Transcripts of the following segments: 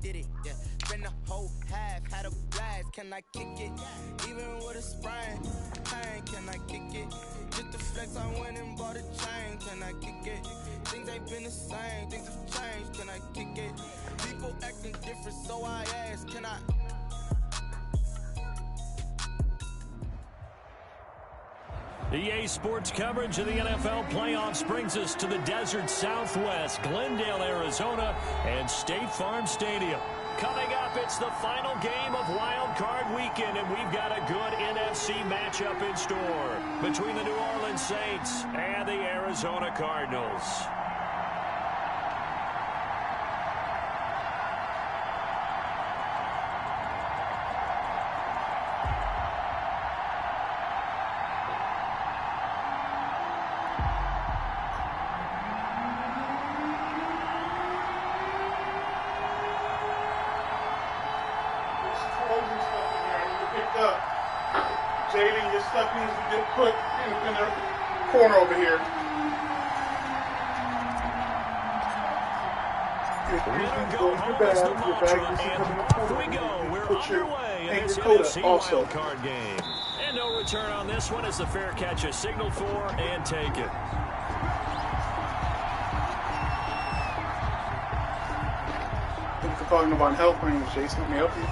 did it, yeah. Spend the whole half, had a blast. Can I kick it? Even with a sprain, pain, can I kick it? Just to flex, I went and bought a chain. Can I kick it? Things ain't been the same, things have changed. Can I kick it? People acting different, so I ask, can I? EA Sports coverage of the NFL playoffs brings us to the desert Southwest, Glendale, Arizona, and State Farm Stadium. Coming up, it's the final game of Wild Card Weekend, and we've got a good NFC matchup in store between the New Orleans Saints and the Arizona Cardinals. Jaden, your stuff needs to get put in the corner over here. Go to your bag. Your bag needs to come in the corner. We go. We're underway in this NFC wild card game. And no return on this one as the fair catch is signaled for and taken. Thank you for calling Novant Health. My name is Jason. Let me help you.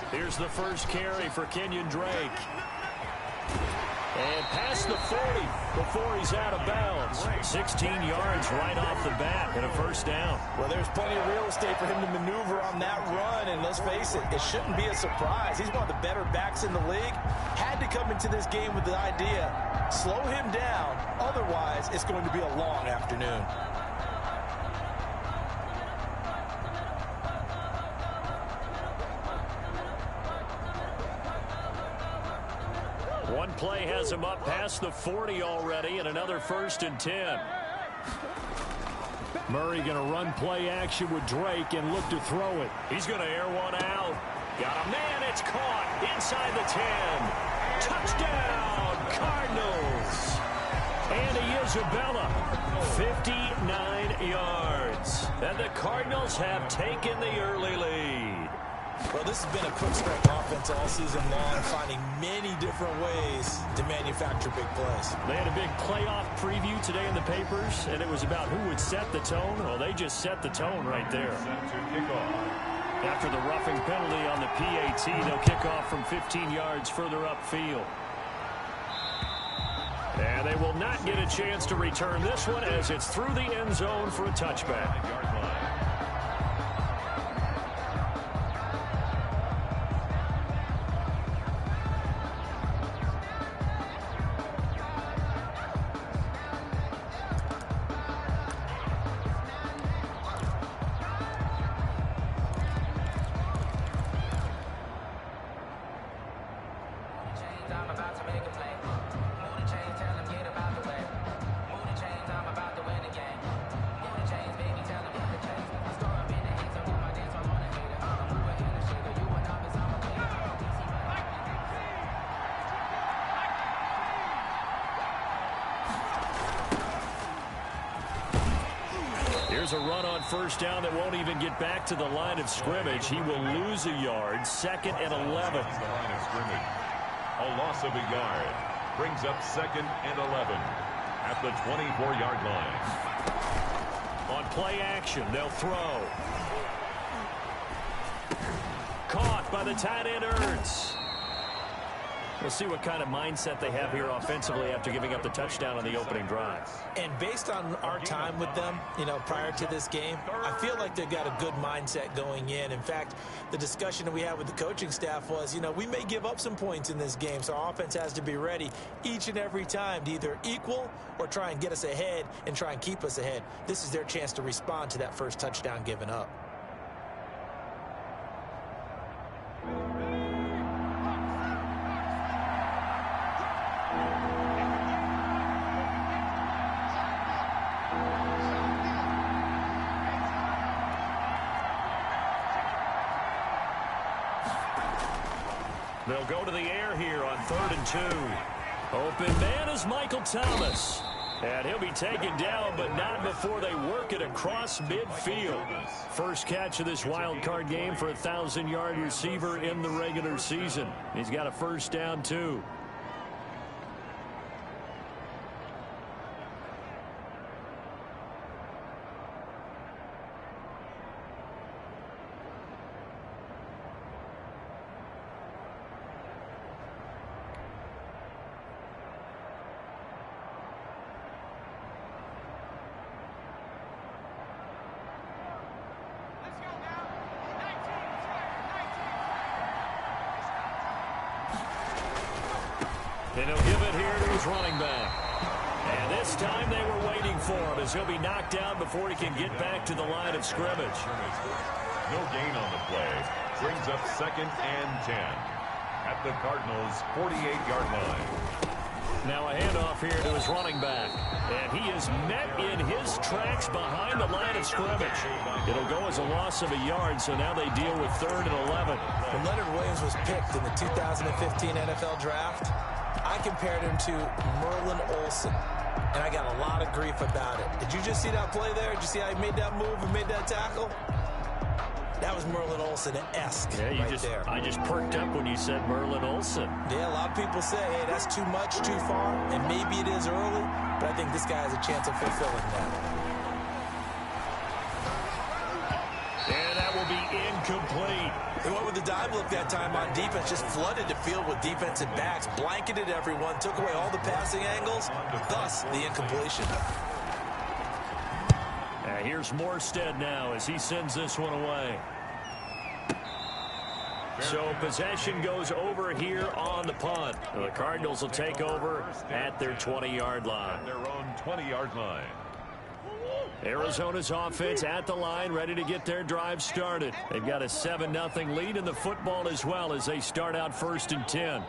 Here's the first carry for Kenyon Drake. And past the 40 before he's out of bounds. 16 yards right off the bat and a first down. Well, there's plenty of real estate for him to maneuver on that run, and let's face it, it shouldn't be a surprise. He's one of the better backs in the league. Had to come into this game with the idea, slow him down, otherwise it's going to be a long afternoon. One play has him up past the 40 already, and another 1st and 10. Murray going to run play action with Drake and look to throw it. He's going to air one out. Got a man, it's caught inside the 10. Touchdown, Cardinals. Andy Isabella, 59 yards. And the Cardinals have taken the early lead. Well, this has been a quick strike offense all season long, finding many different ways to manufacture big plays. They had a big playoff preview today in the papers, and it was about who would set the tone. Well, they just set the tone right there. After the roughing penalty on the PAT, they'll kick off from 15 yards further upfield. And they will not get a chance to return this one as it's through the end zone for a touchback. Here's a run on first down that won't even get back to the line of scrimmage. He will lose a yard. 2nd and 11. The line of scrimmage. A loss of a yard brings up 2nd and 11 at the 24-yard line. On play action, they'll throw. Caught by the tight end, Ertz. We'll see what kind of mindset they have here offensively after giving up the touchdown on the opening drive. And based on our time with them, prior to this game, I feel like they've got a good mindset going in. In fact, the discussion that we had with the coaching staff was, we may give up some points in this game, so our offense has to be ready each and every time to either equal or try and get us ahead and try and keep us ahead. This is their chance to respond to that first touchdown given up. They'll go to the air here on 3rd and 2. Open man is Michael Thomas. And he'll be taken down, but not before they work it across midfield. First catch of this wild card game for a 1,000-yard receiver in the regular season. He's got a first down, too. And he'll give it here to his running back. And this time they were waiting for him as he'll be knocked down before he can get back to the line of scrimmage. No gain on the play. Brings up 2nd and 10 at the Cardinals' 48-yard line. Now a handoff here to his running back. And he is met in his tracks behind the line of scrimmage. It'll go as a loss of a yard, so now they deal with 3rd and 11. When Leonard Williams was picked in the 2015 NFL Draft, I compared him to Merlin Olsen, and I got a lot of grief about it. Did you just see that play there? Did you see how he made that move and made that tackle? That was Merlin Olsen-esque there. I just perked up when you said Merlin Olsen. Yeah, a lot of people say, hey, that's too much, too far, and maybe it is early, but I think this guy has a chance of fulfilling that. And that will be incomplete. They went with the dive look that time on defense, just flooded the field with defensive backs, blanketed everyone, took away all the passing angles, thus the incompletion. Here's Morstead now as he sends this one away. So possession goes over here on the punt. The Cardinals will take over at their 20-yard line. Their own 20-yard line. Arizona's offense at the line, ready to get their drive started. They've got a 7-0 lead in the football as well as they start out 1st and 10.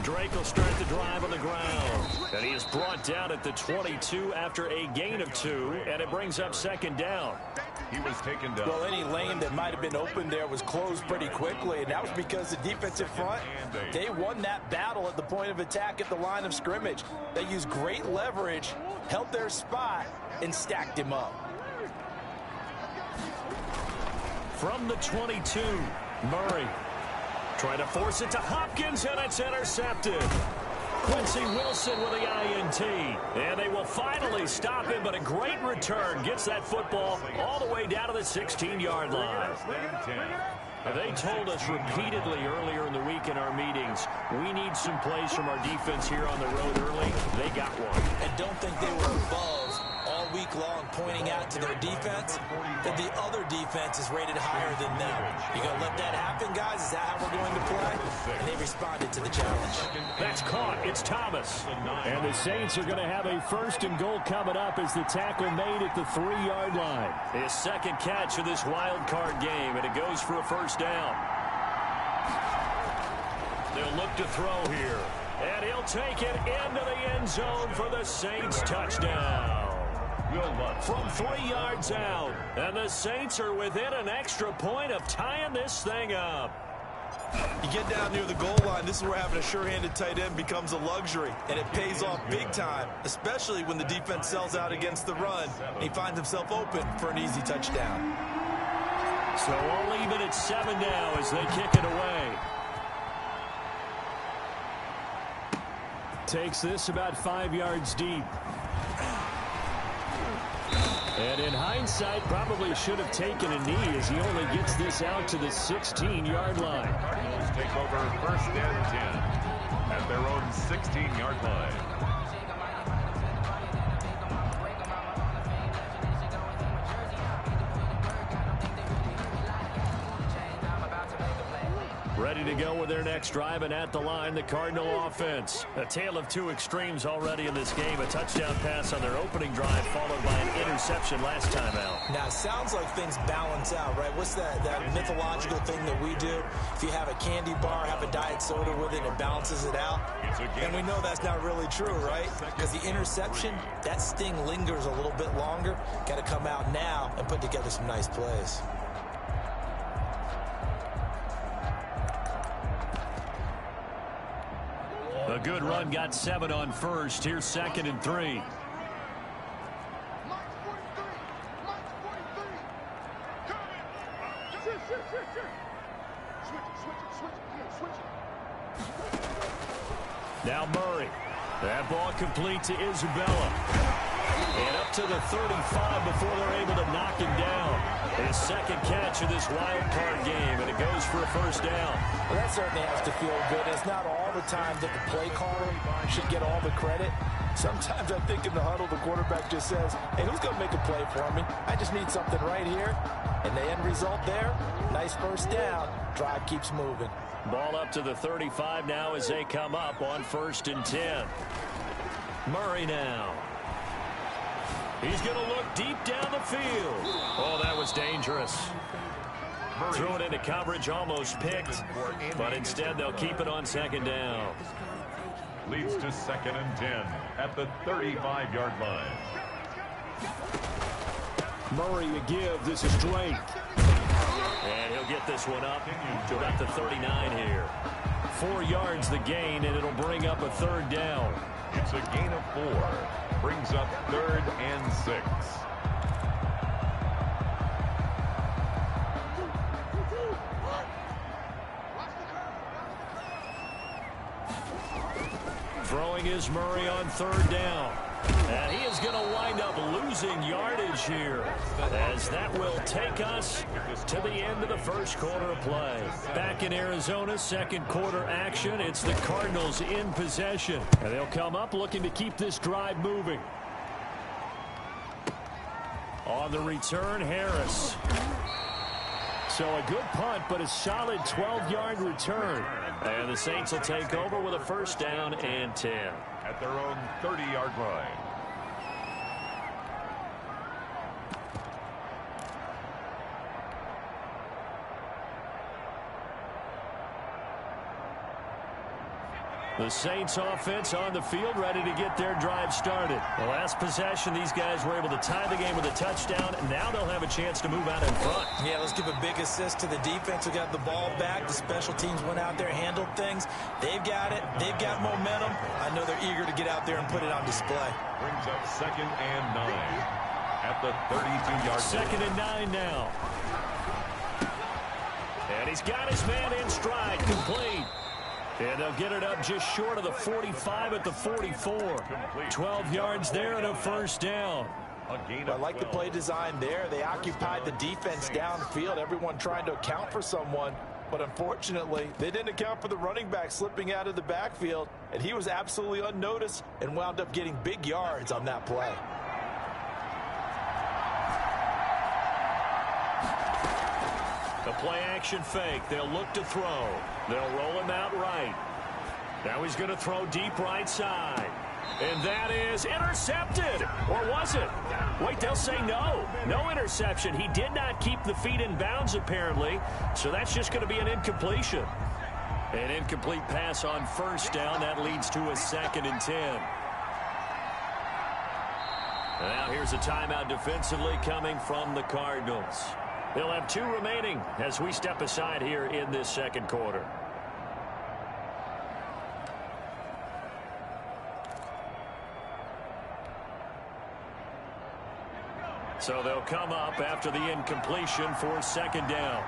Drake will start the drive on the ground. And he is brought down at the 22 after a gain of 2, and it brings up 2nd down. He was taken down. Well, any lane that might have been open there was closed pretty quickly, and that was because the defensive front, they won that battle at the point of attack at the line of scrimmage. They used great leverage, held their spot, and stacked him up. From the 22, Murray. Trying to force it to Hopkins, and it's intercepted. Quincy Wilson with the INT. And they will finally stop him, but a great return gets that football all the way down to the 16-yard line. They told us repeatedly earlier in the week in our meetings, we need some plays from our defense here on the road early. They got one. And don't think they were above all week long pointing out to their defense that the other defense is rated higher than them. You going to let that happen, guys? Is that how we're going to play? And they responded to the challenge. That's caught. It's Thomas. And the Saints are going to have a 1st and goal coming up as the tackle made at the 3-yard line. His 2nd catch of this wild card game, and it goes for a 1st down. They'll look to throw here. And he'll take it into the end zone for the Saints touchdown. From 3 yards out. And the Saints are within an extra point of tying this thing up. You get down near the goal line, this is where having a sure-handed tight end becomes a luxury, and it pays off big time, especially when the defense sells out against the run. He finds himself open for an easy touchdown. So all even at 7 now as they kick it away. Takes this about 5 yards deep. And in hindsight, probably should have taken a knee as he only gets this out to the 16-yard line. Cardinals take over 1st and 10 at their own 16-yard line. Ready to go with their next drive, and at the line, the Cardinal offense. A tale of 2 extremes already in this game. A touchdown pass on their opening drive, followed by an interception last time out. Now, it sounds like things balance out, right? What's that mythological thing that we do? If you have a candy bar, have a diet soda with it, it balances it out. And we know that's not really true, right? Because the interception, that sting lingers a little bit longer. Got to come out now and put together some nice plays. good run got 7 on first. Here's 2nd and 3. Now Murray. That ball complete to Isabella. And up to the 35 before they're able to knock him down. His 2nd catch of this wild card game, and it goes for a first down. Well, that certainly has to feel good. It's not all the time that the play caller should get all the credit. Sometimes I think in the huddle, the quarterback just says, hey, who's going to make a play for me? I just need something right here. And the end result there, nice first down. Drive keeps moving. Ball up to the 35 now as they come up on 1st and 10. Murray now. He's going to look deep down the field. Oh, that was dangerous. Threw it into coverage, almost picked, but instead they'll keep it on 2nd down. Leads to 2nd and 10 at the 35-yard line. Murray a give. This is Drake. And he'll get this one up to about the 39 here. 4 yards the gain, and it'll bring up a 3rd down. It's a gain of 4. Brings up 3rd and 6. Throwing is Murray on 3rd down. And he is going to wind up losing yardage here, as that will take us to the end of the 1st quarter of play. Back in Arizona, 2nd quarter action. It's the Cardinals in possession. And they'll come up looking to keep this drive moving. On the return, Harris. So a good punt, but a solid 12-yard return. And the Saints will take over with a 1st down and 10. At their own 30-yard line. The Saints offense on the field, ready to get their drive started. The last possession, these guys were able to tie the game with a touchdown, and now they'll have a chance to move out in front. Yeah, let's give a big assist to the defense who got the ball back. The special teams went out there, handled things. They've got it. They've got momentum. I know they're eager to get out there and put it on display. Brings up 2nd and 9 at the 32-yard line. 2nd and 9 now. And he's got his man in stride, complete. And they'll get it up just short of the 45 at the 44. 12 yards there and a 1st down. I like the play design there. They occupied the defense downfield, everyone trying to account for someone. But unfortunately, they didn't account for the running back slipping out of the backfield. And he was absolutely unnoticed and wound up getting big yards on that play. The play action fake. They'll look to throw. They'll roll him out right. Now he's going to throw deep right side. And that is intercepted. Or was it? Wait, they'll say no. No interception. He did not keep the feet in bounds, apparently. So that's just going to be an incompletion. An incomplete pass on 1st down. That leads to a 2nd and 10. And now here's a timeout defensively coming from the Cardinals. They'll have 2 remaining as we step aside here in this 2nd quarter. So they'll come up after the incompletion for 2nd down.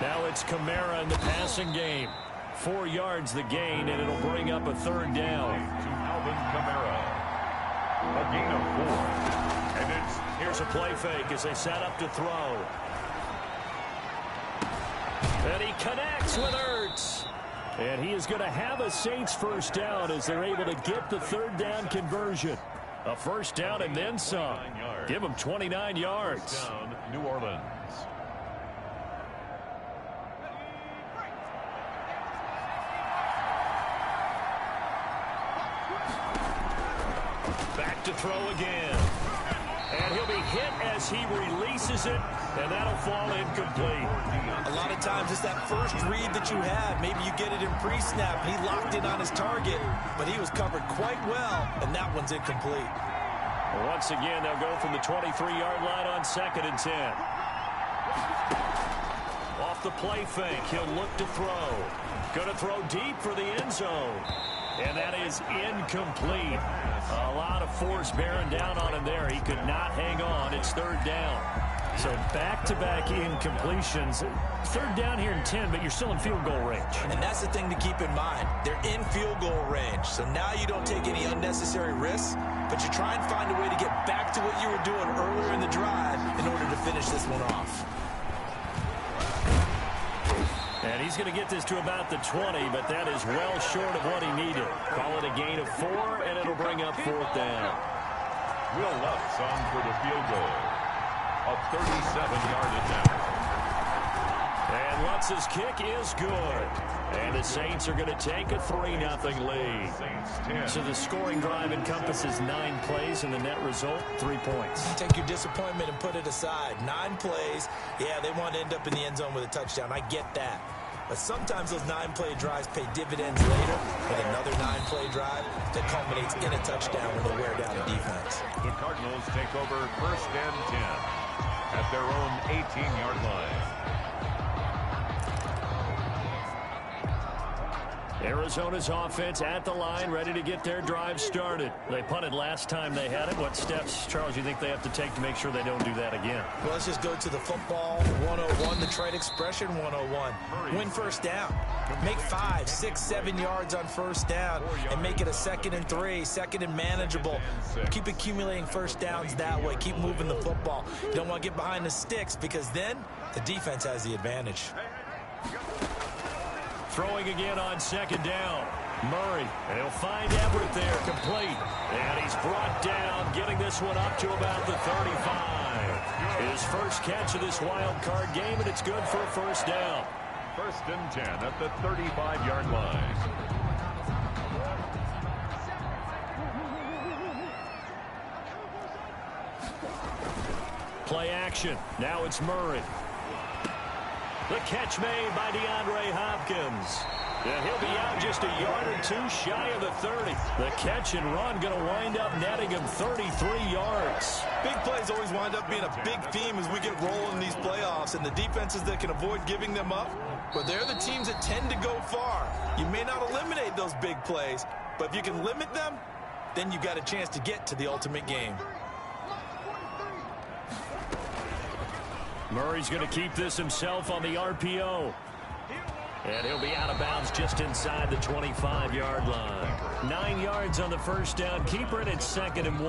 Now it's Kamara in the passing game. 4 yards the gain, and it'll bring up a 3rd down. To Alvin Kamara. A gain of 4. And Here's a play fake as they set up to throw. And he connects with Ertz. And he is going to have a Saints 1st down as they're able to get the 3rd down conversion. A 1st down and then some. Give them 29 yards. down, New Orleans. Back to throw again. And he'll be hit as he releases it, and that'll fall incomplete. A lot of times it's that first read that you have. Maybe you get it in pre-snap, and he locked in on his target, but he was covered quite well, and that one's incomplete. Once again, they'll go from the 23-yard line on 2nd and 10. Off the play fake, he'll look to throw. Going to throw deep for the end zone. And that is incomplete. A lot of force bearing down on him there. He could not hang on. It's 3rd down. So back-to-back incompletions. 3rd down here in 10, but you're still in field goal range. And that's the thing to keep in mind. They're in field goal range. So now you don't take any unnecessary risks, but you try and find a way to get back to what you were doing earlier in the drive in order to finish this one off. And he's going to get this to about the 20, but that is well short of what he needed. Call it a gain of 4, and it'll bring up 4th down. Will Lutz on for the field goal. A 37-yard attempt. And Lutz's kick is good. And the Saints are going to take a 3-0 lead. So the scoring drive encompasses 9 plays, and the net result, 3 points. Take your disappointment and put it aside. 9 plays. Yeah, they want to end up in the end zone with a touchdown. I get that. But sometimes those 9-play drives pay dividends later with another 9-play drive that culminates in a touchdown when they wear down the defense. The Cardinals take over 1st and 10 at their own 18-yard line. Arizona's offense at the line, ready to get their drive started. They punted last time they had it. What steps, Charles, you think they have to take to make sure they don't do that again? Well, let's just go to the football 101, the trade expression 101. Win 1st down. Make 5, 6, 7 yards on 1st down and make it a 2nd and 3, 2nd and manageable. Keep accumulating 1st downs that way. Keep moving the football. You don't want to get behind the sticks because then the defense has the advantage. Throwing again on 2nd down. Murray, and he'll find Everett there, complete. And he's brought down, getting this one up to about the 35. His first catch of this wild card game, and it's good for a 1st down. 1st and 10 at the 35-yard line. Play action. Now it's Murray. The catch made by DeAndre Hopkins. And he'll be out just a yard or 2 shy of the 30. The catch and run going to wind up netting him 33 yards. Big plays always wind up being a big theme as we get rolling in these playoffs. And the defenses that can avoid giving them up, well, they're the teams that tend to go far. You may not eliminate those big plays, but if you can limit them, then you've got a chance to get to the ultimate game. Murray's going to keep this himself on the RPO. And he'll be out of bounds just inside the 25-yard line. 9 yards on the 1st down. Keeper, and it's 2nd and 1.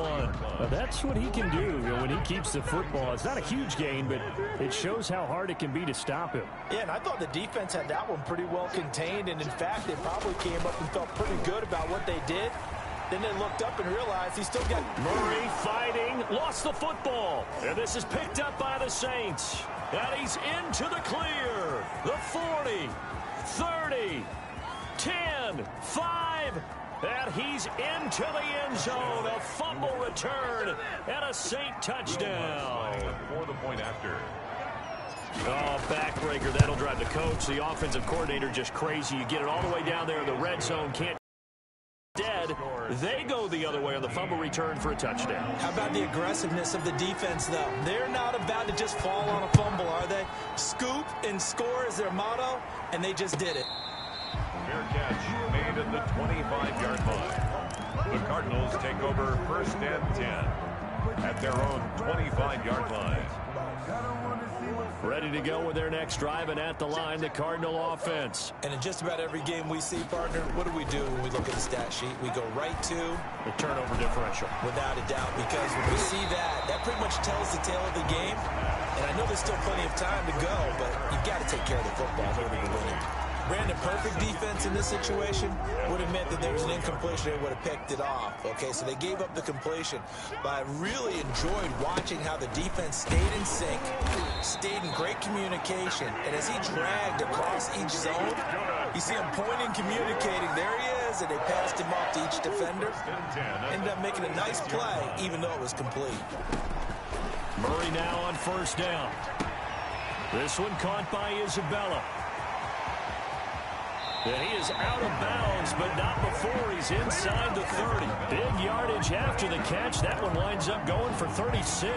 Well, that's what he can do when he keeps the football. It's not a huge gain, but it shows how hard it can be to stop him. Yeah, and I thought the defense had that one pretty well contained. And, in fact, they probably came up and felt pretty good about what they did. Then they looked up and realized he still got... Murray fighting, lost the football. And this is picked up by the Saints. And he's into the clear. The 40, 30, 10, 5. And he's into the end zone. A fumble return and a Saint touchdown. For the point after. Oh, backbreaker. That'll drive the coach, the offensive coordinator, just crazy. You get it all the way down there in the red zone. Can't. Instead, they go the other way on the fumble return for a touchdown. How about the aggressiveness of the defense, though? They're not about to just fall on a fumble, are they? Scoop and score is their motto, and they just did it. Fair catch made at the 25-yard line. The Cardinals take over 1st and 10 at their own 25-yard line. Ready to go with their next drive, and at the line, the Cardinal offense. And in just about every game we see, partner, what do we do when we look at the stat sheet? We go right to the turnover differential. Without a doubt, because when we see that, that pretty much tells the tale of the game. And I know there's still plenty of time to go, but you've got to take care of the football in order to win it. Brandon, perfect defense in this situation would have meant that there was an incompletion. They would have picked it off. Okay, so they gave up the completion. But I really enjoyed watching how the defense stayed in sync, stayed in great communication. And as he dragged across each zone, you see him pointing, communicating. There he is, and they passed him off to each defender. Ended up making a nice play, even though it was complete. Murray now on first down. This one caught by Isabella. And he is out of bounds, but not before he's inside the 30. Big yardage after the catch. That one winds up going for 36.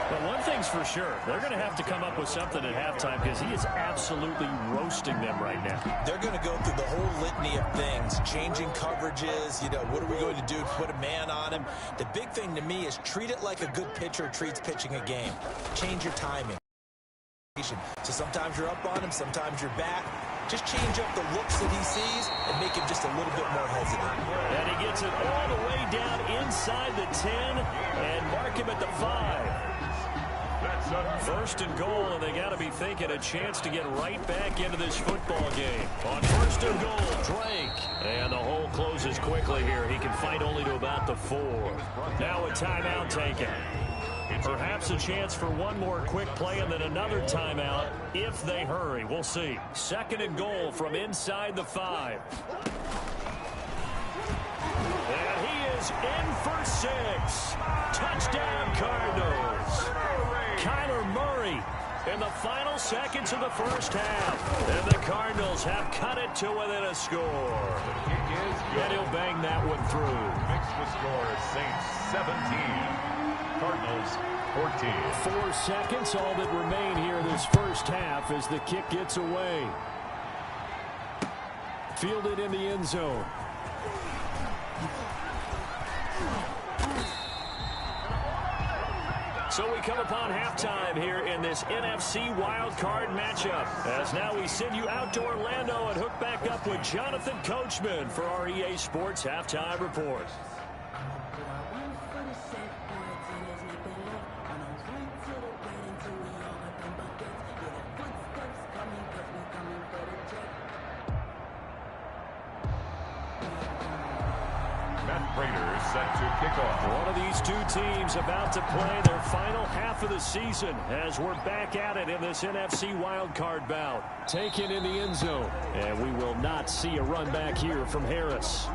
But one thing's for sure, they're going to have to come up with something at halftime because he is absolutely roasting them right now. They're going to go through the whole litany of things, changing coverages, what are we going to do to put a man on him? The big thing to me is treat it like a good pitcher treats pitching a game. Change your timing. So sometimes you're up on him, sometimes you're back. Just change up the looks that he sees and make him just a little bit more hesitant. And he gets it all the way down inside the 10 and mark him at the 5. First and goal, and they got to be thinking a chance to get right back into this football game. On first and goal, Drake. And the hole closes quickly here. He can fight only to about the 4. Now a timeout taken. Perhaps a chance for one more quick play and then another timeout if they hurry. We'll see. Second and goal from inside the 5. And he is in for 6. Touchdown, Cardinals. Kyler Murray in the final seconds of the first half. And the Cardinals have cut it to within a score. And he'll bang that one through. Makes the score Saints 17. Cardinals 14. 4 seconds, all that remain here this first half as the kick gets away. Fielded in the end zone. So we come upon halftime here in this NFC wildcard matchup. As now we send you out to Orlando and hook back up with Jonathan Coachman for our EA Sports Halftime Report. Raiders set to kick off. One of these two teams about to play their final half of the season as we're back at it in this NFC wildcard bout. Taken in the end zone, and we will not see a run back here from Harris.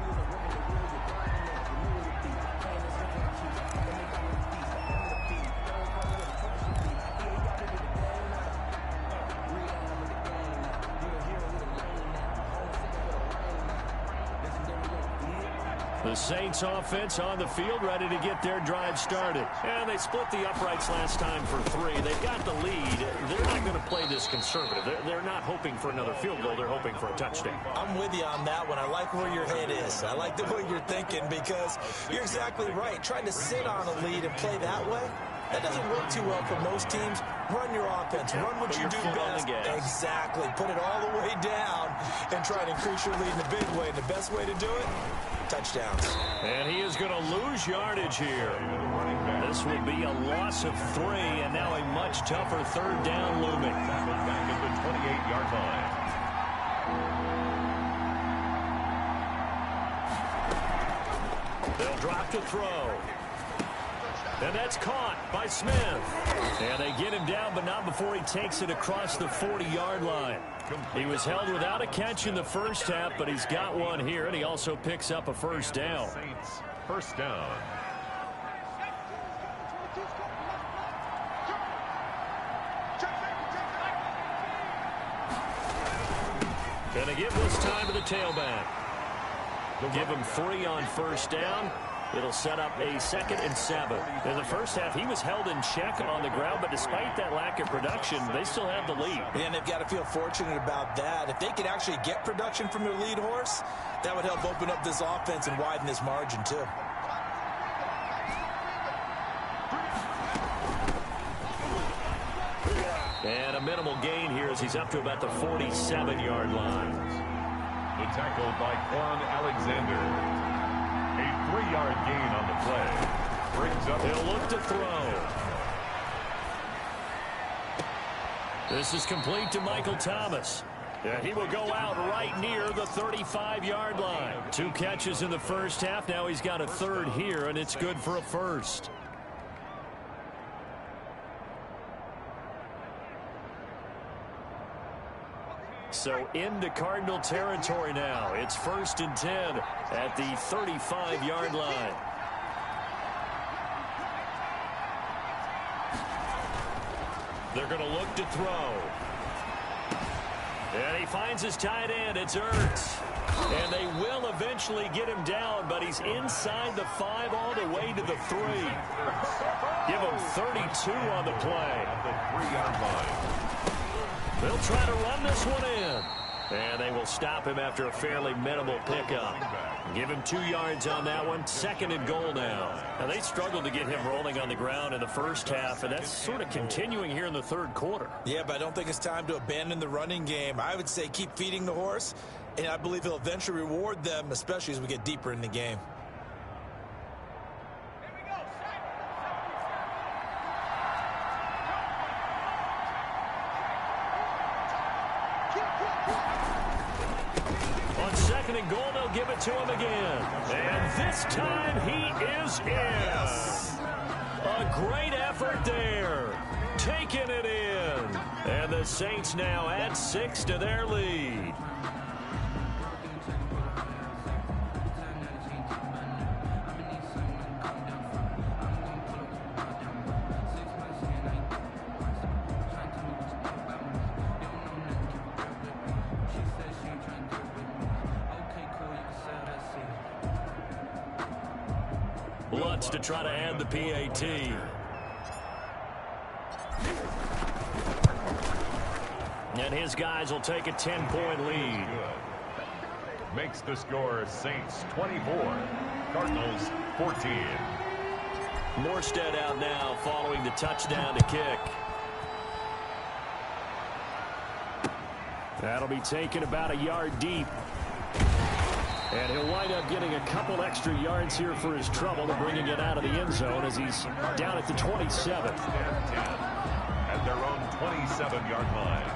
The Saints offense on the field ready to get their drive started. And they split the uprights last time for 3. They've got the lead. They're not going to play this conservative. They're not hoping for another field goal. They're hoping for a touchdown. I'm with you on that one. I like where your head is. I like the way you're thinking because you're exactly right. Trying to sit on a lead and play that way, that doesn't work too well for most teams. Run your offense. Run what you do best. Exactly. Put it all the way down and try to increase your lead in a big way. And the best way to do it, touchdowns. And he is going to lose yardage here. This will be a loss of 3, and now a much tougher third down looming. Back at the 28-yard line. They'll drop to throw. And that's caught by Smith. And they get him down, but not before he takes it across the 40-yard line. He was held without a catch in the first half, but he's got one here, and he also picks up a first down. Saints first down. Going to give this time to the tailback. They'll give him 3 on first down. It'll set up a 2nd and 7. In the first half, he was held in check on the ground, but despite that lack of production, they still have the lead. And they've got to feel fortunate about that. If they could actually get production from their lead horse, that would help open up this offense and widen this margin, too. And a minimal gain here as he's up to about the 47-yard line. The tackle by Quan Alexander. A 3-yard gain on the play. Brings up. He'll look to throw. This is complete to Michael Thomas. And he will go out right near the 35-yard line. 2 catches in the first half. Now he's got a 3rd here, and it's good for a first. So into Cardinal territory now. It's 1st and 10 at the 35-yard line. They're going to look to throw. And he finds his tight end. It's Jerz. And they will eventually get him down, but he's inside the 5 all the way to the 3. Give him 32 on the play. At the 3-yard line. They'll try to run this one in. And they will stop him after a fairly minimal pickup. Give him 2 yards on that one. 2nd and goal now. Now, they struggled to get him rolling on the ground in the first half, and that's sort of continuing here in the third quarter. Yeah, but I don't think it's time to abandon the running game. I would say keep feeding the horse, and I believe he'll eventually reward them, especially as we get deeper in the game. On 2nd and goal, they'll give it to him again. And this time he is in. A great effort there. Taking it in. And the Saints now add 6 to their lead. Lutz to try to add the PAT. And his guys will take a 10-point lead. Makes the score Saints 24, Cardinals 14. Morstead out now following the touchdown to kick. That'll be taken about a yard deep. And he'll wind up getting a couple extra yards here for his trouble and bringing it out of the end zone as he's down at the 27. At their own 27-yard line.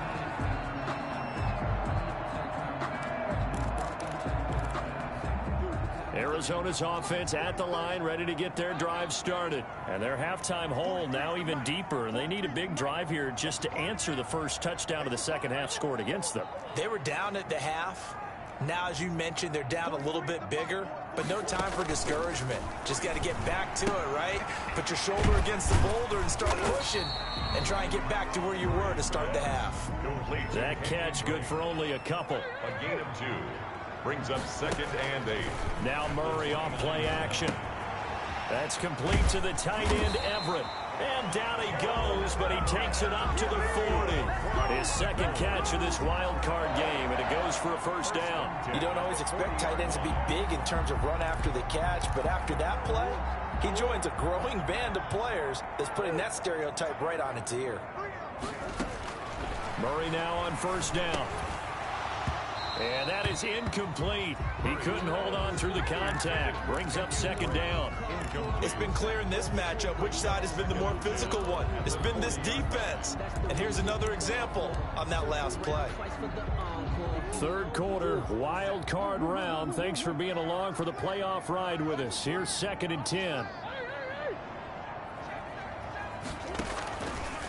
Arizona's offense at the line, ready to get their drive started. And their halftime hole now even deeper. And they need a big drive here just to answer the first touchdown of the second half scored against them. They were down at the half. Now, as you mentioned, they're down a little bit bigger, but no time for discouragement. Just got to get back to it, right? Put your shoulder against the boulder and start pushing and try and get back to where you were to start the half. That catch good for only a couple. A gain of 2. Brings up 2nd and 8. Now Murray off play action. That's complete to the tight end, Everett. And down he goes, but he takes it up to the 40. His second catch of this wild card game, and it goes for a first down. You don't always expect tight ends to be big in terms of run after the catch, but after that play, he joins a growing band of players that's putting that stereotype right on its ear. Murray now on first down. And that is incomplete. He couldn't hold on through the contact. Brings up 2nd down. It's been clear in this matchup which side has been the more physical one. It's been this defense. And here's another example on that last play. Third quarter, wild card round. Thanks for being along for the playoff ride with us. Here's 2nd and 10.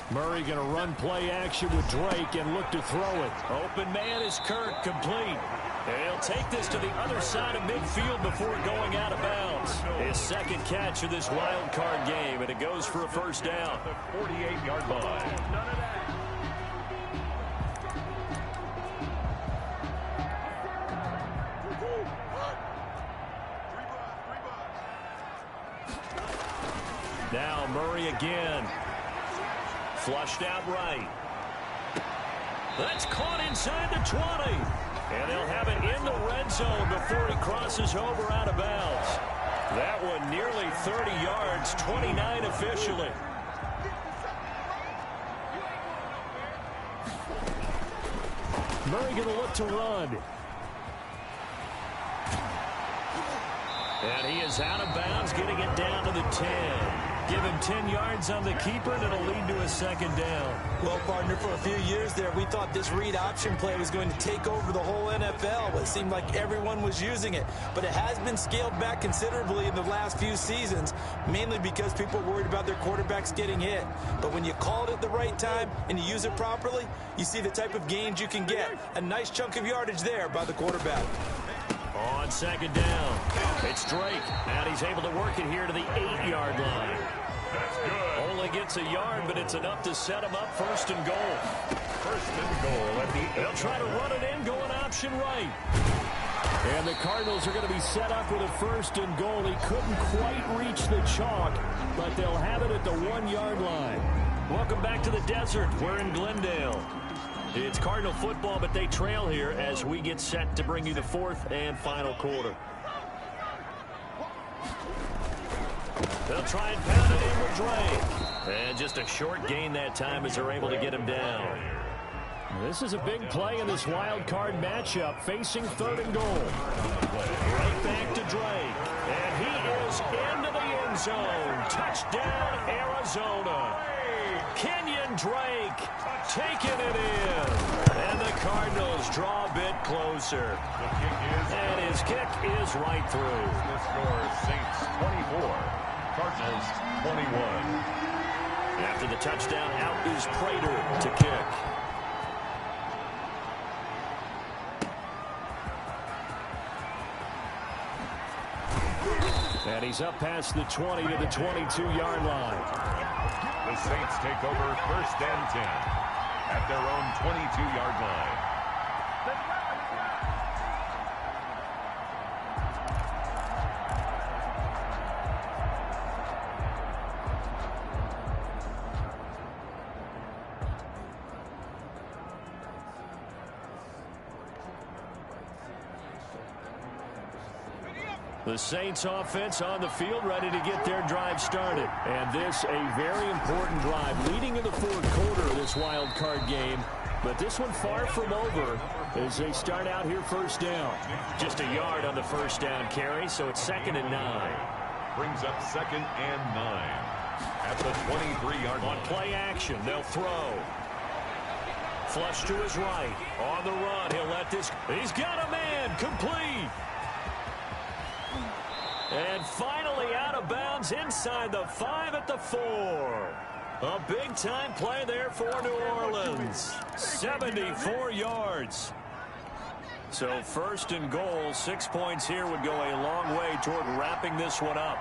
Murray going to run play action with Drake and look to throw it. Open man is Kirk, complete. And he'll take this to the other side of midfield before going out of bounds. His second catch of this wild card game, and it goes for a first down. The 48-yard line. Now Murray again. Flushed out right. That's caught inside the 20. And they'll have it in the red zone before he crosses over out of bounds. That one nearly 30 yards, 29 officially. Murray going to look to run. And he is out of bounds, getting it down to the 10. Give him 10 yards on the keeper, and it'll lead to a second down. Well, partner, for a few years there, we thought this read option play was going to take over the whole NFL. It seemed like everyone was using it. But it has been scaled back considerably in the last few seasons, mainly because people are worried about their quarterbacks getting hit. But when you call it at the right time and you use it properly, you see the type of gains you can get. A nice chunk of yardage there by the quarterback. On second down, it's Drake, and he's able to work it here to the 8-yard line. That's good. Only gets a yard, but it's enough to set him up 1st and goal. 1st and goal at the They'll try to run it in, going option right. And the Cardinals are going to be set up with a 1st and goal. He couldn't quite reach the chalk, but they'll have it at the 1-yard line. Welcome back to the desert. We're in Glendale. It's Cardinal football, but they trail here as we get set to bring you the 4th and final quarter. They'll try and pound it in with Drake. And just a short gain that time as they're able to get him down. This is a big play in this wild card matchup, facing 3rd and goal. Right back to Drake. And he is into the end zone. Touchdown, Arizona. Kenyon Drake taking it in. And the Cardinals draw a bit closer. And his kick is right through. The score, Saints 24, Cardinals 21. After the touchdown, out is Prater to kick. And he's up past the 20 to the 22-yard line. The Saints take over 1st and 10 at their own 22-yard line. The Saints offense on the field, ready to get their drive started. And this a very important drive leading in the 4th quarter of this wild card game. But this one far from over as they start out here 1st down. Just a yard on the 1st down carry, so it's 2nd and 9. Brings up 2nd and 9 at the 23-yard line. On play action, they'll throw. Flush to his right. On the run, he'll let this. He's got a man, complete. And finally out of bounds inside the 5 at the 4. A big-time play there for New Orleans. 74 yards. So 1st and goal, 6 points here would go a long way toward wrapping this one up.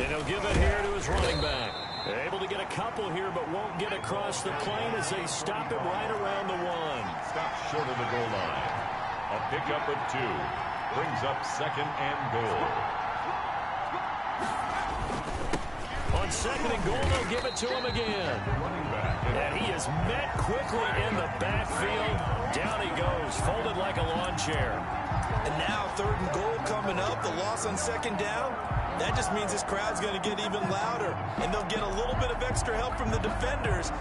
And he'll give it here to his running back. Able to get a couple here, but won't get across the plane as they stop him right around the 1. Stops short of the goal line. A pickup of 2. Brings up 2nd and goal. On 2nd and goal, they'll give it to him again. And he is met quickly in the backfield. Down he goes, folded like a lawn chair. And now 3rd and goal coming up. The loss on 2nd down. That just means this crowd's going to get even louder. And they'll get a little bit of extra help from the defenders.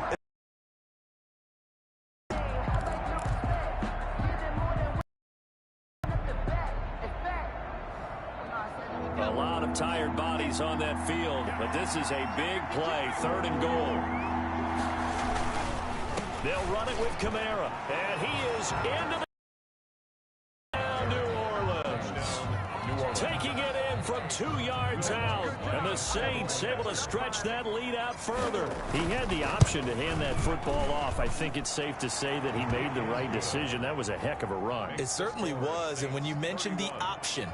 A lot of tired bodies on that field, but this is a big play, 3rd and goal. They'll run it with Kamara, and he is into the New Orleans. Taking it in from 2 yards out, and the Saints able to stretch that lead out further. He had the option to hand that football off. I think it's safe to say that he made the right decision. That was a heck of a run. It certainly was, and when you mentioned the option,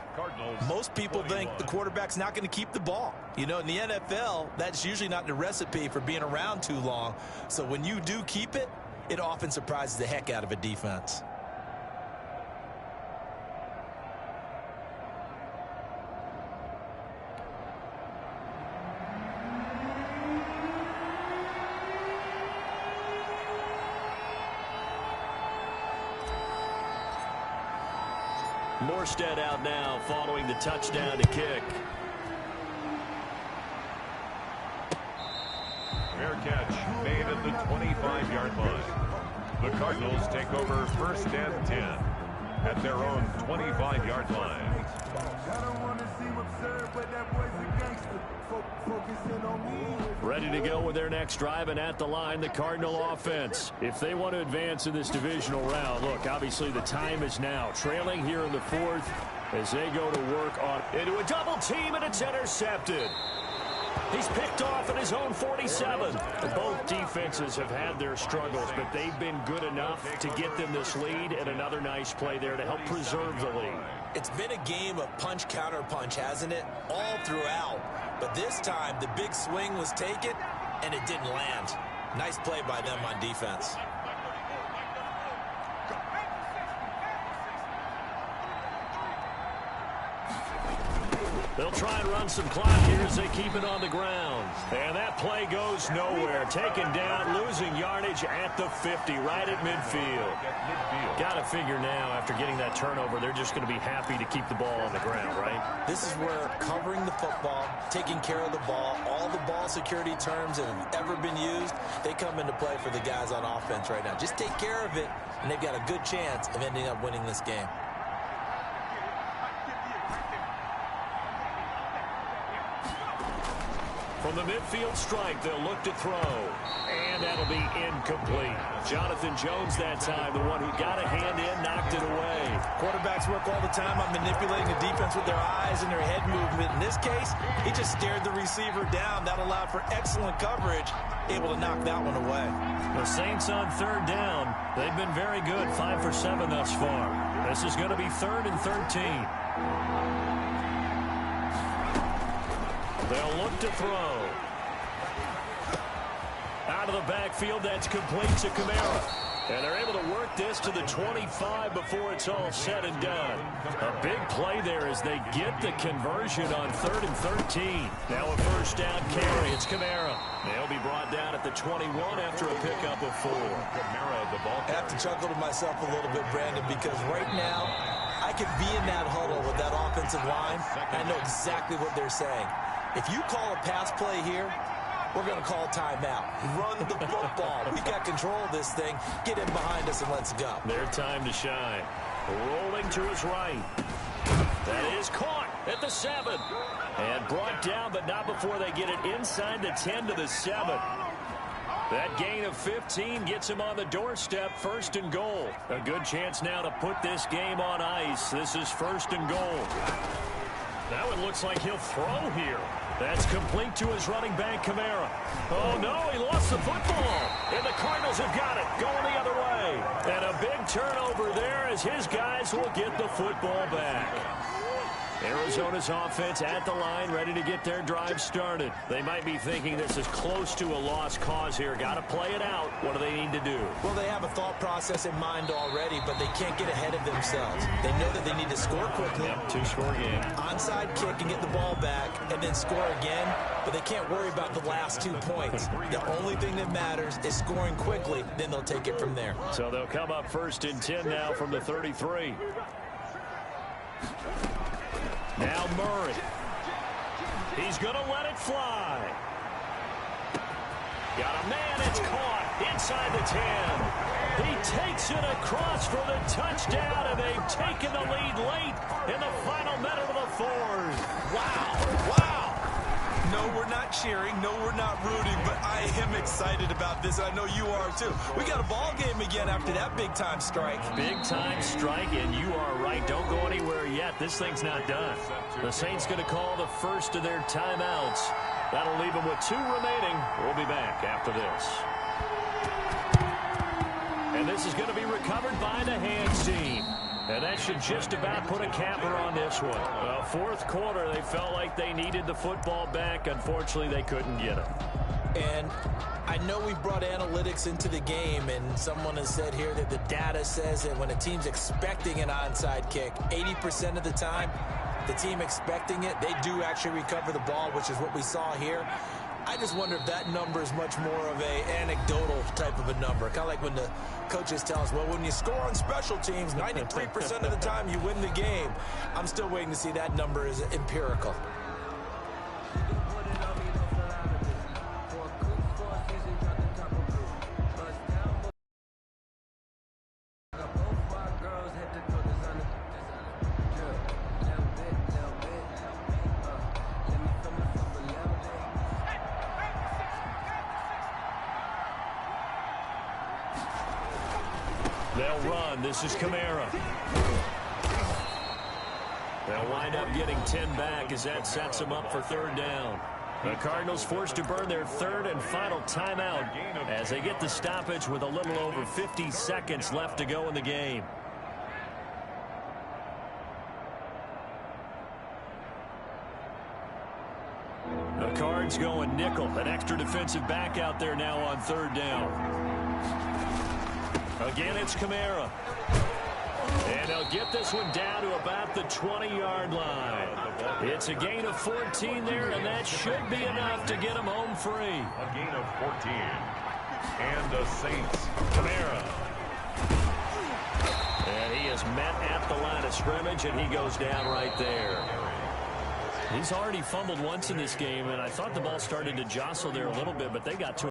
most people think the quarterback's not going to keep the ball. You know, in the NFL, that's usually not the recipe for being around too long. So when you do keep it, it often surprises the heck out of a defense. Morstead out now following the touchdown to kick. Fair catch made at the 25-yard line. The Cardinals take over 1st and 10 at their own 25-yard line. Ready to go with their next drive, and at the line, the Cardinal offense. If they want to advance in this divisional round, look, obviously the time is now. Trailing here in the 4th as they go to work on into a double team, and it's intercepted. He's picked off at his own 47. Both defenses have had their struggles, but they've been good enough to get them this lead, and another nice play there to help preserve the lead. It's been a game of punch-counter-punch, hasn't it? All throughout. But this time, the big swing was taken, and it didn't land. Nice play by them on defense. They'll try and run some clock here as they keep it on the ground. And that play goes nowhere. Taken down, losing yardage at the 50, right at midfield. Got to figure now, after getting that turnover, they're just going to be happy to keep the ball on the ground, right? This is where covering the football, taking care of the ball, all the ball security terms that have ever been used, they come into play for the guys on offense right now. Just take care of it, and they've got a good chance of ending up winning this game. From the midfield strike, they'll look to throw. And that'll be incomplete. Jonathan Jones that time, the one who got a hand in, knocked it away. Quarterbacks work all the time on manipulating the defense with their eyes and their head movement. In this case, he just stared the receiver down. That allowed for excellent coverage, able to knock that one away. The Saints on third down. They've been very good, 5 for 7 thus far. This is going to be 3rd and 13. They'll look to throw. Out of the backfield, that's complete to Kamara. And they're able to work this to the 25 before it's all said and done. A big play there as they get the conversion on 3rd and 13. Now a first down carry. It's Kamara. They'll be brought down at the 21 after a pickup of 4. Kamara, the ball. I have to chuckle to myself a little bit, Brandon, because right now I could be in that huddle with that offensive line. I know exactly what they're saying. If you call a pass play here, we're going to call timeout. Run the football. We got control of this thing. Get in behind us and let's go. Their time to shine. Rolling to his right. That is caught at the 7. And brought down, but not before they get it inside the 10 to the 7. That gain of 15 gets him on the doorstep, 1st and goal. A good chance now to put this game on ice. This is 1st and goal. Now it looks like he'll throw here. That's complete to his running back, Kamara. Oh, no, he lost the football. And the Cardinals have got it, going the other way. And a big turnover there as his guys will get the football back. Arizona's offense at the line, ready to get their drive started. They might be thinking this is close to a lost cause here. Got to play it out. What do they need to do? Well, they have a thought process in mind already, but they can't get ahead of themselves. They know that they need to score quickly. Yep, 2-score game. Onside kick and get the ball back and then score again, but they can't worry about the last 2 points. The only thing that matters is scoring quickly, then they'll take it from there. So they'll come up 1st and 10 now from the 33. Now Murray. He's going to let it fly. Got a man. It's caught inside the 10. He takes it across for the touchdown, and they've taken the lead late in the final minute of the 4th. Wow. Wow. No, we're not cheering. No, we're not rooting, but I am excited about this. I know you are, too. We got a ball game again after that big-time strike. Big-time strike, and you are right. Don't go anywhere yet. This thing's not done. The Saints going to call the first of their timeouts. That'll leave them with 2 remaining. We'll be back after this. And this is going to be recovered by the hands team. And that should just about put a capper on this one. Well, 4th quarter, they felt like they needed the football back. Unfortunately, they couldn't get it. And I know we've brought analytics into the game, and someone has said here that the data says that when a team's expecting an onside kick, 80% of the time, the team expecting it, they do actually recover the ball, which is what we saw here. I just wonder if that number is much more of an anecdotal type of a number. Kind of like when the coaches tell us, well, when you score on special teams, 93% of the time you win the game. I'm still waiting to see that number is empirical. They'll run. This is Kamara. They'll wind up getting 10 back as that sets them up for 3rd down. The Cardinals forced to burn their third and final timeout as they get the stoppage with a little over 50 seconds left to go in the game. The Cards going nickel. An extra defensive back out there now on third down. Again, it's Kamara. And they'll get this one down to about the 20-yard line. It's a gain of 14 there, and that should be enough to get them home free. A gain of 14. And the Saints. Kamara. And he is met at the line of scrimmage, and he goes down right there. He's already fumbled once in this game, and I thought the ball started to jostle there a little bit, but they got to